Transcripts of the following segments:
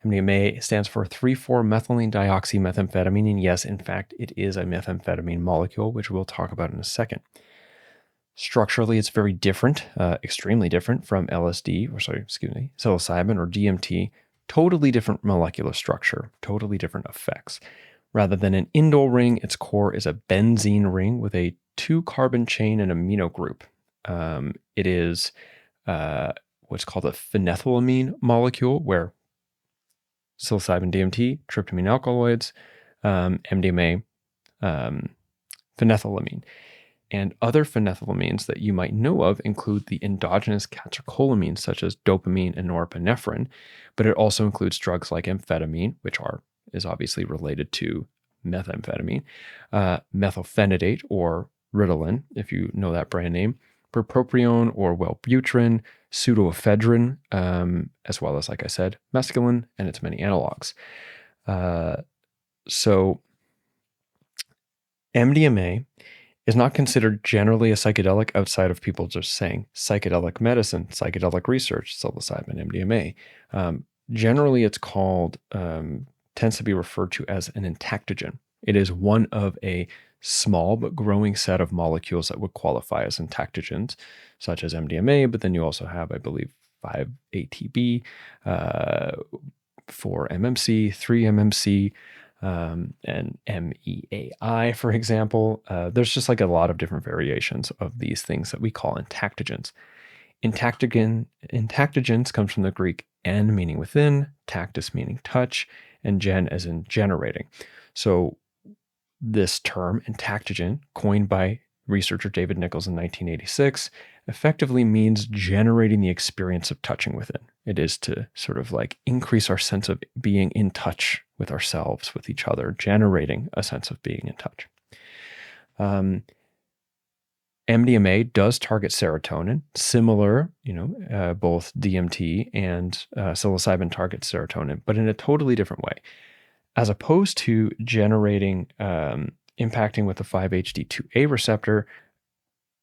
MDMA stands for 3,4-methylene dioxymethamphetamine, and yes, in fact, it is a methamphetamine molecule, which we'll talk about in a second. Structurally, it's very different, extremely different from psilocybin or DMT. Totally different molecular structure, totally different effects. Rather than an indole ring, its core is a benzene ring with a 2-carbon chain and amino group. It is what's called a phenethylamine molecule, where psilocybin, DMT, tryptamine alkaloids, MDMA, phenethylamine. And other phenethylamines that you might know of include the endogenous catecholamines, such as dopamine and norepinephrine, but it also includes drugs like amphetamine, which is obviously related to methamphetamine, methylphenidate or Ritalin, if you know that brand name, bupropion or Wellbutrin, pseudoephedrine, as well as, like I said, mescaline and its many analogs. So MDMA is not considered generally a psychedelic outside of people just saying psychedelic medicine, psychedelic research, psilocybin, MDMA. Generally, it's tends to be referred to as an Entactogen. It is one of a small but growing set of molecules that would qualify as Entactogens, such as MDMA, but then you also have, I believe, 5-ATB, 4-MMC, 3-MMC, and MEAI, for example. There's just like a lot of different variations of these things that we call Entactogens. Entactogens comes from the Greek en, meaning within, tactus meaning touch, and gen as in generating. So this term, Entactogen, coined by researcher David Nichols in 1986, effectively means generating the experience of touching within. It is to sort of like increase our sense of being in touch with ourselves, with each other, generating a sense of being in touch. MDMA does target serotonin, similar, both DMT and psilocybin target serotonin, but in a totally different way. As opposed to generating, impacting with the 5-HT2A receptor,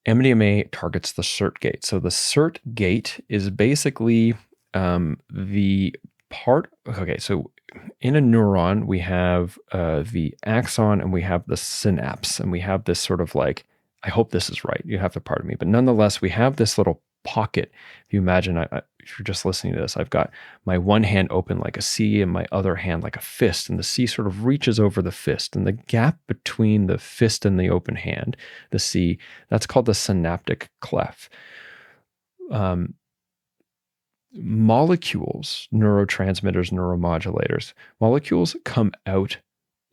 MDMA targets the SERT gate. So the SERT gate is basically the part, okay, so in a neuron, we have the axon and we have the synapse, and we have this sort of like, I hope this is right, you have to pardon me, but nonetheless, we have this little pocket. If you imagine, if you're just listening to this, I've got my one hand open like a C and my other hand like a fist, and the C sort of reaches over the fist, and the gap between the fist and the open hand, the C, that's called the synaptic cleft. Molecules, neurotransmitters, neuromodulators, molecules come out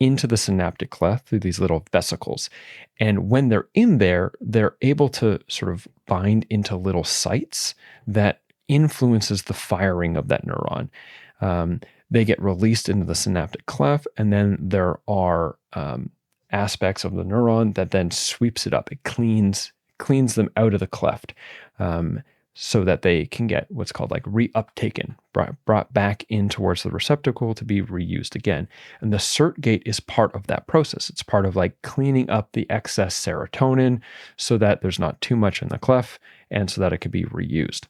into the synaptic cleft through these little vesicles. And when they're in there, they're able to sort of bind into little sites that influences the firing of that neuron. They get released into the synaptic cleft, and then there are aspects of the neuron that then sweeps it up. It cleans them out of the cleft, so that they can get what's called like reuptaken, brought back in towards the receptacle to be reused again. And the SERT gate is part of that process. It's part of like cleaning up the excess serotonin so that there's not too much in the cleft and so that it can be reused.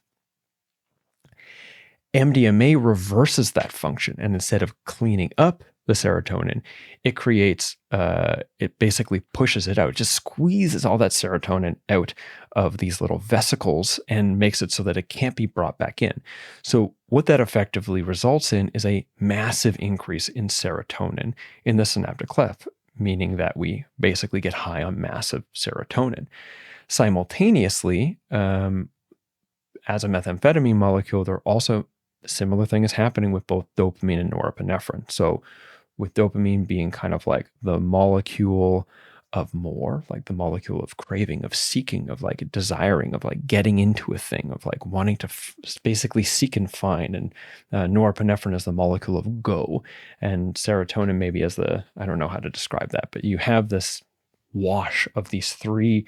MDMA reverses that function, and instead of cleaning up the serotonin, it creates, it basically pushes it out. It just squeezes all that serotonin out of these little vesicles and makes it so that it can't be brought back in. So what that effectively results in is a massive increase in serotonin in the synaptic cleft, meaning that we basically get high on massive serotonin. Simultaneously, as a methamphetamine molecule, there also a similar thing is happening with both dopamine and norepinephrine. So with dopamine being kind of like the molecule of more, like the molecule of craving, of seeking, of like desiring, of like getting into a thing, of like wanting to basically seek and find. And norepinephrine is the molecule of go. And serotonin maybe as I don't know how to describe that, but you have this wash of these three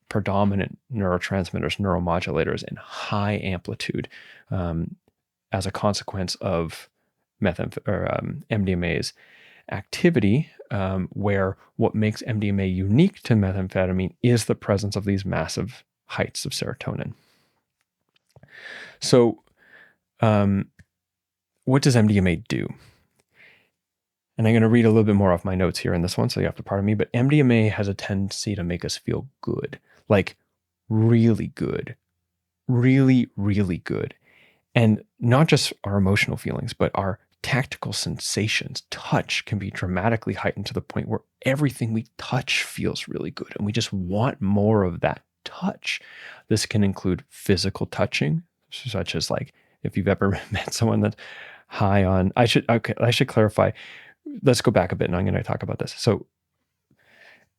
predominant neurotransmitters, neuromodulators in high amplitude, as a consequence of MDMA's activity, where what makes MDMA unique to methamphetamine is the presence of these massive heights of serotonin. So what does MDMA do? And I'm going to read a little bit more off my notes here in this one, so you have to pardon me, but MDMA has a tendency to make us feel good, like really good, really, really good. And not just our emotional feelings, but our tactical sensations. Touch can be dramatically heightened to the point where everything we touch feels really good, and we just want more of that touch. This can include physical touching, such as like if you've ever met someone that's high on, I should clarify. Let's go back a bit and I'm going to talk about this. So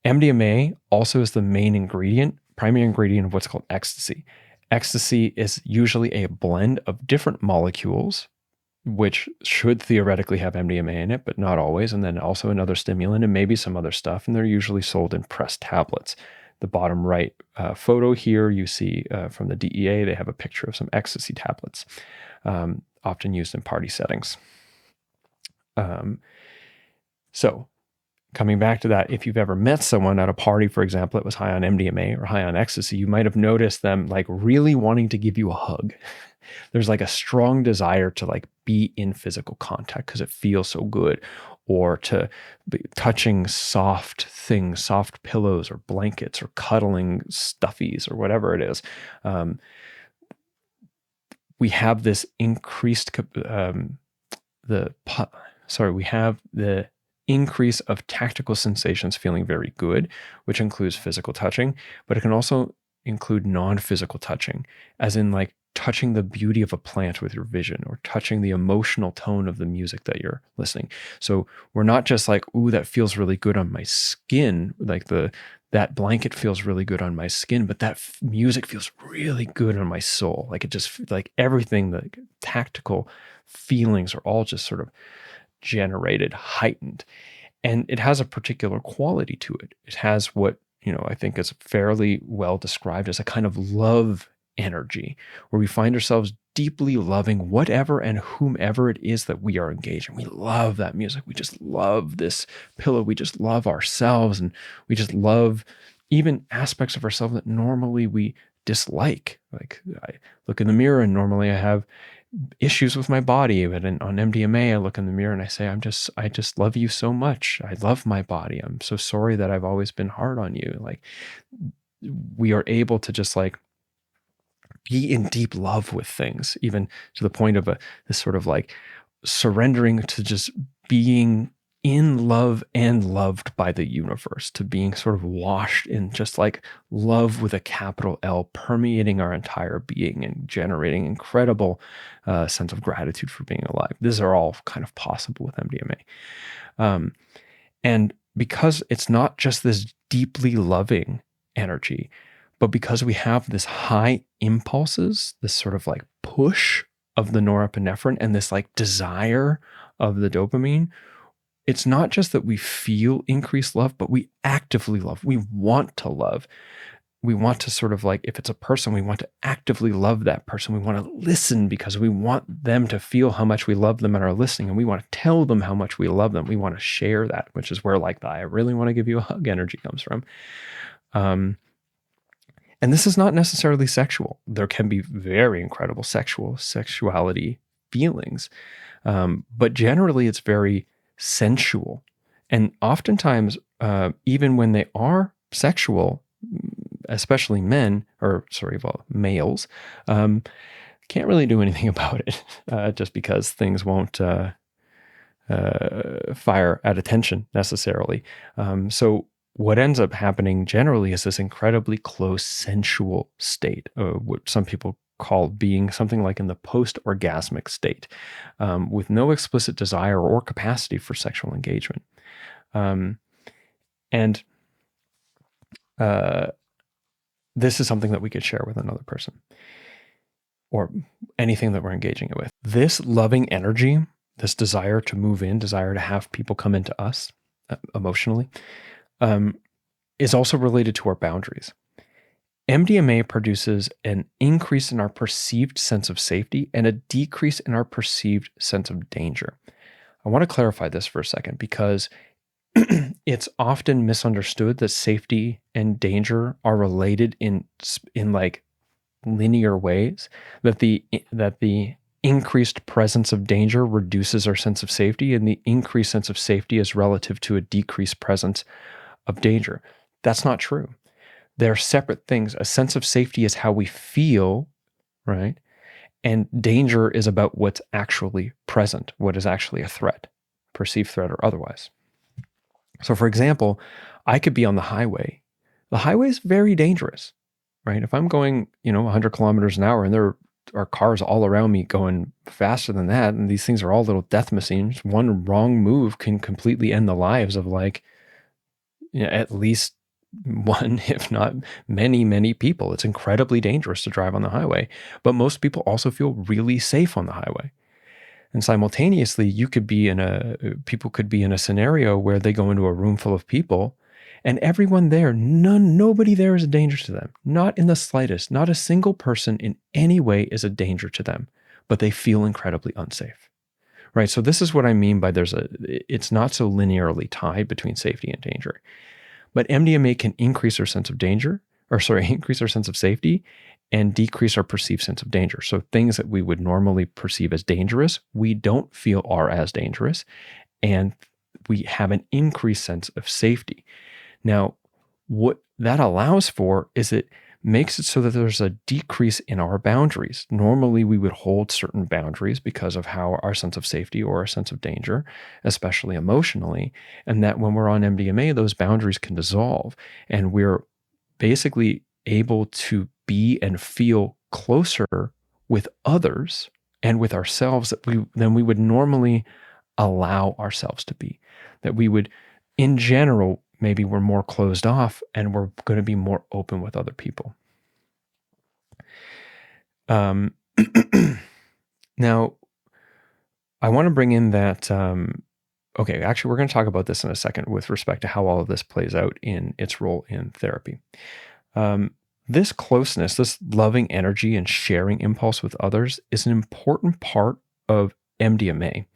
MDMA also is the primary ingredient of what's called ecstasy. Ecstasy is usually a blend of different molecules, which should theoretically have MDMA in it, but not always. And then also another stimulant and maybe some other stuff. And they're usually sold in pressed tablets. The bottom right photo here, you see from the DEA, they have a picture of some ecstasy tablets, often used in party settings. So coming back to that, if you've ever met someone at a party, for example, that was high on MDMA or high on ecstasy, you might have noticed them like really wanting to give you a hug. There's like a strong desire to like be in physical contact because it feels so good, or to be touching soft things, soft pillows or blankets, or cuddling stuffies or whatever it is. We have this increased, we have the increase of tactical sensations feeling very good, which includes physical touching, but it can also include non-physical touching, as in like touching the beauty of a plant with your vision, or touching the emotional tone of the music that you're listening. So we're not just like, ooh, that feels really good on my skin, like that blanket feels really good on my skin, but that music feels really good on my soul. Like it just, like everything, the tactical feelings are all just sort of generated, heightened. And it has a particular quality to it. It has what, I think is fairly well described as a kind of love energy, where we find ourselves deeply loving whatever and whomever it is that we are engaging. We love that music. We just love this pillow. We just love ourselves. And we just love even aspects of ourselves that normally we dislike. Like I look in the mirror and normally I have issues with my body, but on MDMA, I look in the mirror and I say, I just love you so much. I love my body. I'm so sorry that I've always been hard on you. Like we are able to just like be in deep love with things, even to the point of this sort of like surrendering to just being in love and loved by the universe, to being sort of washed in just like love with a capital L, permeating our entire being and generating incredible sense of gratitude for being alive. These are all kind of possible with MDMA. And because it's not just this deeply loving energy, but because we have this high impulses, this sort of like push of the norepinephrine and this like desire of the dopamine, it's not just that we feel increased love, but we actively love. We want to love. We want to sort of like, if it's a person, we want to actively love that person. We want to listen because we want them to feel how much we love them and are listening. And we want to tell them how much we love them. We want to share that, which is where like the I really want to give you a hug energy comes from. And this is not necessarily sexual. There can be very incredible sexuality feelings. But generally it's very sensual. And oftentimes, even when they are sexual, especially males, can't really do anything about it, just because things won't fire at attention necessarily. So what ends up happening generally is this incredibly close sensual state, what some people call being something like in the post-orgasmic state, with no explicit desire or capacity for sexual engagement. This is something that we could share with another person or anything that we're engaging it with. This loving energy, this desire to move in, desire to have people come into us emotionally, is also related to our boundaries. MDMA produces an increase in our perceived sense of safety and a decrease in our perceived sense of danger. I want to clarify this for a second because it's often misunderstood that safety and danger are related in like linear ways, that the increased presence of danger reduces our sense of safety, and the increased sense of safety is relative to a decreased presence of danger. That's not true. They're separate things. A sense of safety is how we feel, right? And danger is about what's actually present, what is actually a threat, perceived threat or otherwise. So, for example, I could be on the highway. The highway is very dangerous, right? If I'm going, 100 kilometers an hour and there are cars all around me going faster than that, and these things are all little death machines, one wrong move can completely end the lives of at least one, if not many, many people. It's incredibly dangerous to drive on the highway, but most people also feel really safe on the highway. And simultaneously, people could be in a scenario where they go into a room full of people and everyone there, nobody there is a danger to them. Not in the slightest. Not a single person in any way is a danger to them, but they feel incredibly unsafe. Right? So this is what I mean by it's not so linearly tied between safety and danger. But MDMA can increase our sense of increase our sense of safety and decrease our perceived sense of danger. So things that we would normally perceive as dangerous, we don't feel are as dangerous, and we have an increased sense of safety. Now, what that allows for is it makes it so that there's a decrease in our boundaries. Normally, we would hold certain boundaries because of how our sense of safety or our sense of danger, especially emotionally, and that when we're on MDMA, those boundaries can dissolve, and we're basically able to be and feel closer with others and with ourselves than we would normally allow ourselves to be. That we would, in general, maybe we're more closed off and we're going to be more open with other people. Now, I want to bring in that, actually, we're going to talk about this in a second with respect to how all of this plays out in its role in therapy. This closeness, this loving energy and sharing impulse with others is an important part of MDMA,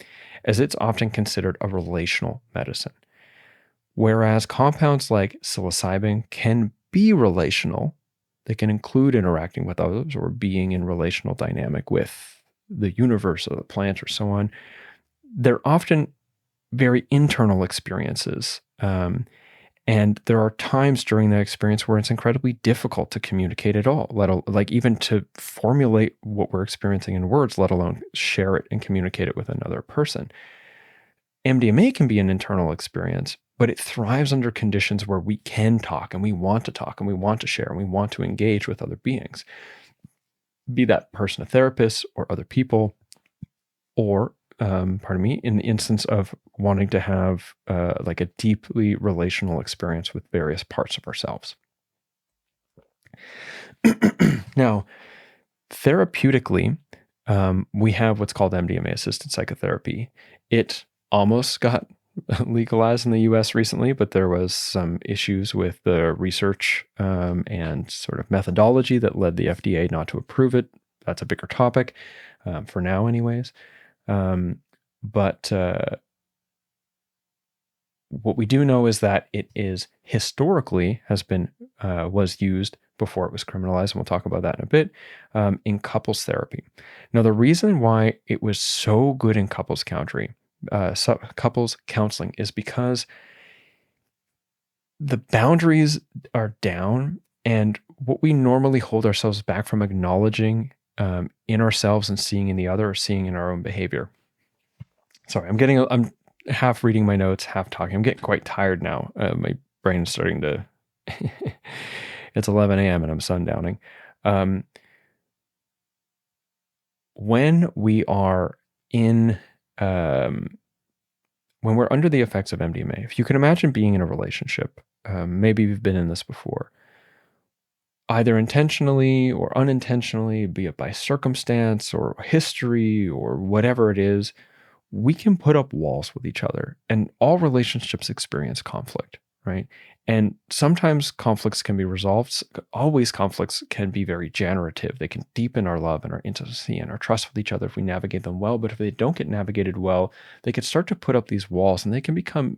as it's often considered a relational medicine. Whereas compounds like psilocybin can be relational, they can include interacting with others or being in relational dynamic with the universe or the plant or so on. They're often very internal experiences. And there are times during that experience where it's incredibly difficult to communicate at all, like even to formulate what we're experiencing in words, let alone share it and communicate it with another person. MDMA can be an internal experience, but it thrives under conditions where we can talk and we want to share and we want to engage with other beings, be that person a therapist or other people, or in the instance of wanting to have like a deeply relational experience with various parts of ourselves. Now, therapeutically, we have what's called MDMA-assisted psychotherapy. It almost got legalized in the US recently, but there was some issues with the research and sort of methodology that led the FDA not to approve it. That's a bigger topic for now anyways. But what we do know is that it is historically was used before it was criminalized, and we'll talk about that in a bit, in couples therapy. Now, the reason why it was so good in couples counseling is because the boundaries are down, and what we normally hold ourselves back from acknowledging in ourselves and seeing in the other or seeing in our own behavior. Sorry, I'm half reading my notes, half talking. I'm getting quite tired now. My brain is starting to, it's 11 a.m. and I'm sundowning. When we are when we're under the effects of MDMA, if you can imagine being in a relationship, maybe you've been in this before, either intentionally or unintentionally, be it by circumstance or history or whatever it is, we can put up walls with each other, and all relationships experience conflict, right? And sometimes conflicts can be resolved. Always conflicts can be very generative. They can deepen our love and our intimacy and our trust with each other if we navigate them well. But if they don't get navigated well, they can start to put up these walls, and they can become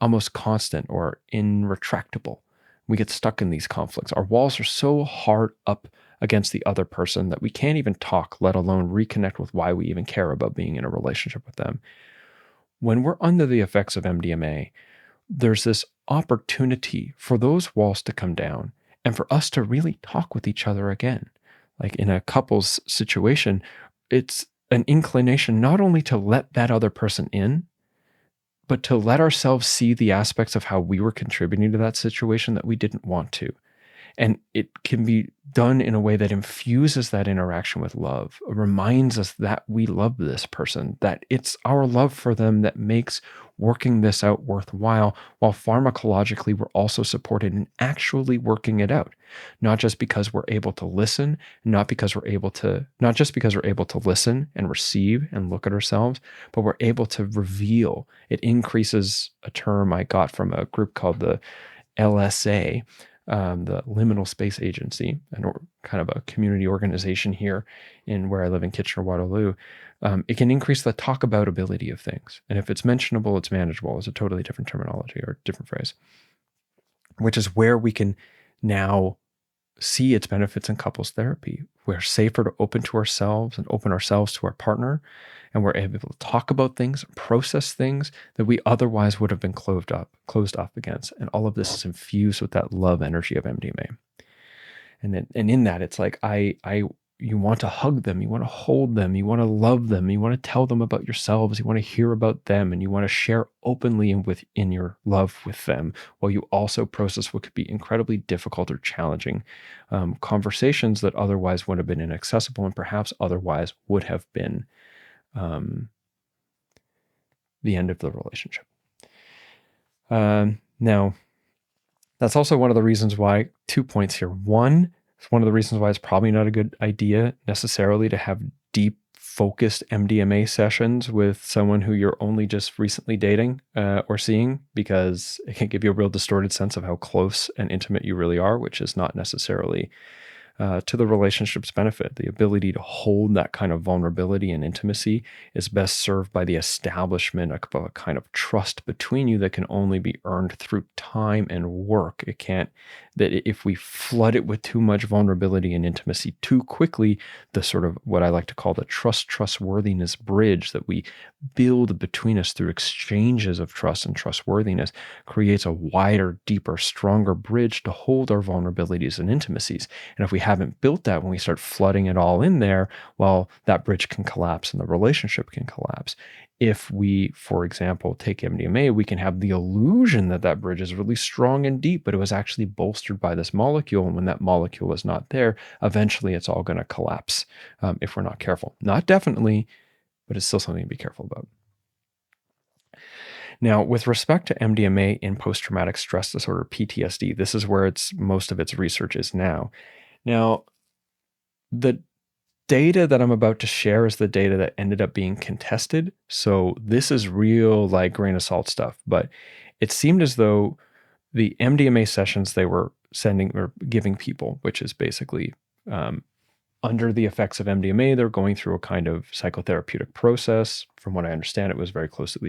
almost constant or irretractable We get stuck in these conflicts. Our walls are so hard up against the other person that we can't even talk, let alone reconnect with why we even care about being in a relationship with them. When we're under the effects of MDMA, there's this opportunity for those walls to come down and for us to really talk with each other again. Like in a couple's situation, it's an inclination not only to let that other person in, but to let ourselves see the aspects of how we were contributing to that situation that we didn't want to. And it can be done in a way that infuses that interaction with love, reminds us that we love this person, that it's our love for them that makes working this out worthwhile, while pharmacologically we're also supported in actually working it out. Not just because we're able to listen, not just because we're able to listen and receive and look at ourselves, but we're able to reveal. It increases a term I got from a group called the LSA, the Liminal Space Agency, kind of a community organization here in where I live in Kitchener-Waterloo. It can increase the talk about ability of things. And if it's mentionable, it's manageable. It's a totally different terminology or different phrase, which is where we can now see its benefits in couples therapy. We're safer to open to ourselves and open ourselves to our partner. And we're able to talk about things, process things that we otherwise would have been closed off against. And all of this is infused with that love energy of MDMA. And in that, it's like you want to hug them, you want to hold them, you want to love them, you want to tell them about yourselves, you want to hear about them, and you want to share openly in your love with them, while you also process what could be incredibly difficult or challenging conversations that otherwise would have been inaccessible and perhaps otherwise would have been the end of the relationship. Now, that's also one of the reasons why, 2 points here. One, it's one of the reasons why it's probably not a good idea necessarily to have deep, focused MDMA sessions with someone who you're only just recently dating or seeing, because it can give you a real distorted sense of how close and intimate you really are, which is not necessarily to the relationship's benefit. The ability to hold that kind of vulnerability and intimacy is best served by the establishment of a kind of trust between you that can only be earned through time and work. It can't, that if we flood it with too much vulnerability and intimacy too quickly, the sort of what I like to call the trustworthiness bridge that we build between us through exchanges of trust and trustworthiness creates a wider, deeper, stronger bridge to hold our vulnerabilities and intimacies. And if we haven't built that, when we start flooding it all in there, well, that bridge can collapse and the relationship can collapse. If we, for example, take MDMA, we can have the illusion that that bridge is really strong and deep, but it was actually bolstered by this molecule. And when that molecule is not there, eventually it's all going to collapse if we're not careful. Not definitely, but it's still something to be careful about. Now, with respect to MDMA in post-traumatic stress disorder, PTSD, this is where most of its research is now. Now, the data that I'm about to share is the data that ended up being contested. So this is real, like, grain of salt stuff. But it seemed as though the MDMA sessions they were sending or giving people, which is basically under the effects of MDMA, they're going through a kind of psychotherapeutic process. From what I understand, it was very closely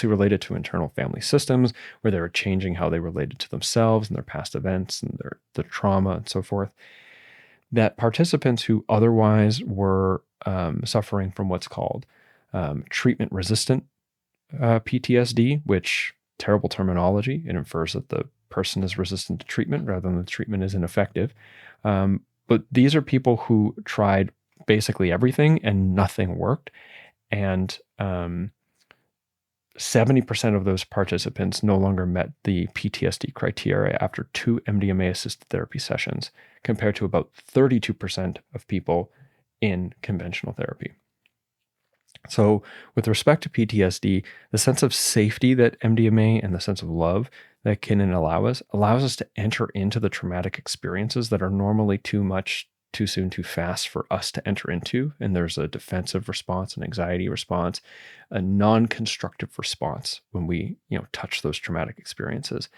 related to internal family systems, where they were changing how they related to themselves and their past events and their trauma and so forth. That participants who otherwise were suffering from what's called treatment-resistant PTSD, which, terrible terminology, it infers that the person is resistant to treatment rather than the treatment is ineffective. But these are people who tried basically everything and nothing worked. And 70% of those participants no longer met the PTSD criteria after 2 MDMA-assisted therapy sessions, compared to about 32% of people in conventional therapy. So with respect to PTSD, the sense of safety that MDMA and the sense of love that can allows us to enter into the traumatic experiences that are normally too much, too soon, too fast for us to enter into. And there's a defensive response, an anxiety response, a non-constructive response when we, touch those traumatic experiences.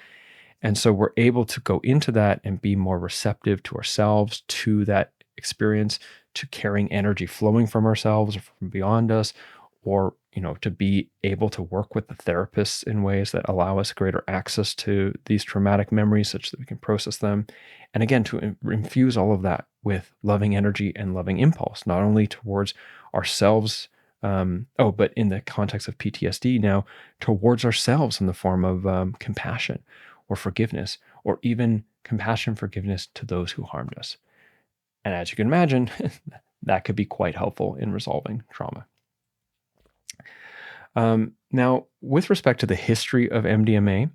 And so we're able to go into that and be more receptive to ourselves, to that experience, to carrying energy flowing from ourselves or from beyond us, or to be able to work with the therapists in ways that allow us greater access to these traumatic memories such that we can process them. And again, to infuse all of that with loving energy and loving impulse, not only towards ourselves, but in the context of PTSD now, towards ourselves in the form of compassion or forgiveness, or even compassion, forgiveness to those who harmed us. And as you can imagine, that could be quite helpful in resolving trauma. Now, with respect to the history of MDMA,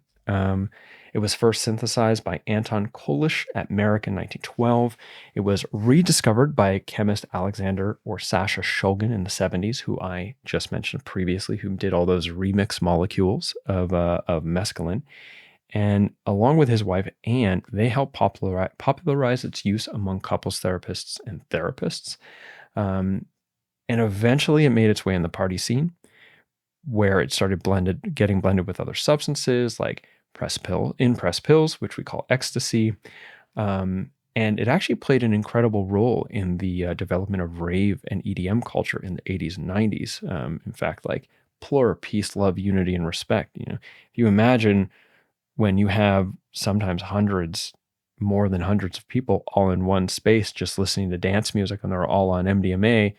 it was first synthesized by Anton Kolisch at Merck in 1912. It was rediscovered by chemist Alexander or Sasha Shulgin in the 70s, who I just mentioned previously, who did all those remix molecules of mescaline. And along with his wife, Anne, they helped popularize its use among couples therapists and therapists. And eventually it made its way in the party scene, where it started getting blended with other substances like press pills, which we call Ecstasy. And it actually played an incredible role in the development of rave and EDM culture in the 80s and 90s. In fact, like plur, peace, love, unity, and respect. If you imagine when you have sometimes more than hundreds of people all in one space just listening to dance music and they're all on MDMA,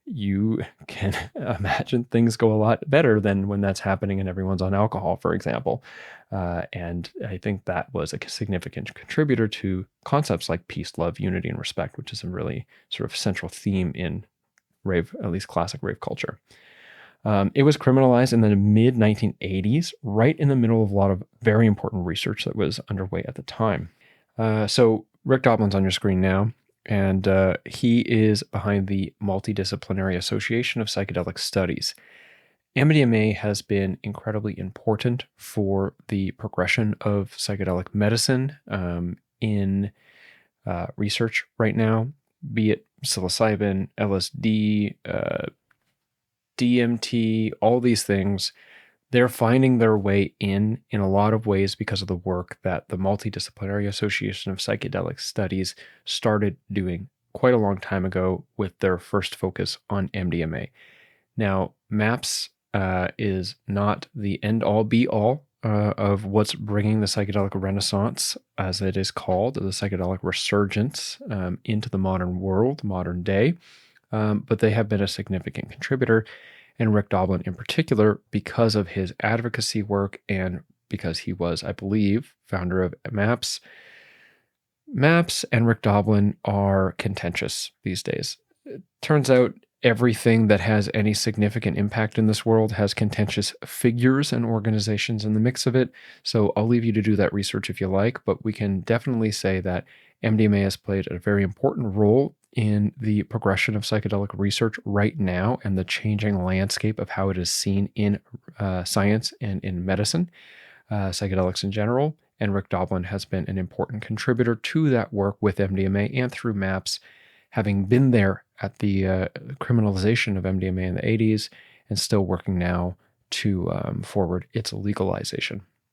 you can imagine things go a lot better than when that's happening and everyone's on alcohol, for example. And I think that was a significant contributor to concepts like peace, love, unity, and respect, which is a really sort of central theme in rave, at least classic rave culture. It was criminalized in the mid-1980s, right in the middle of a lot of very important research that was underway at the time. So Rick Doblin's on your screen now, and he is behind the Multidisciplinary Association of Psychedelic Studies. MDMA has been incredibly important for the progression of psychedelic medicine in research right now, be it psilocybin, LSD, DMT, all these things. They're finding their way in a lot of ways because of the work that the Multidisciplinary Association of Psychedelic Studies started doing quite a long time ago with their first focus on MDMA. Now, MAPS is not the end-all, be-all of what's bringing the psychedelic renaissance, as it is called, the psychedelic resurgence into the modern world, modern day. But they have been a significant contributor, and Rick Doblin in particular, because of his advocacy work and because he was, I believe, founder of MAPS. MAPS and Rick Doblin are contentious these days. It turns out everything that has any significant impact in this world has contentious figures and organizations in the mix of it. So I'll leave you to do that research if you like, but we can definitely say that MDMA has played a very important role in the progression of psychedelic research right now and the changing landscape of how it is seen in science and in medicine, psychedelics in general. And Rick Doblin has been an important contributor to that work with MDMA and through MAPS, having been there at the criminalization of MDMA in the 80s and still working now to forward its legalization.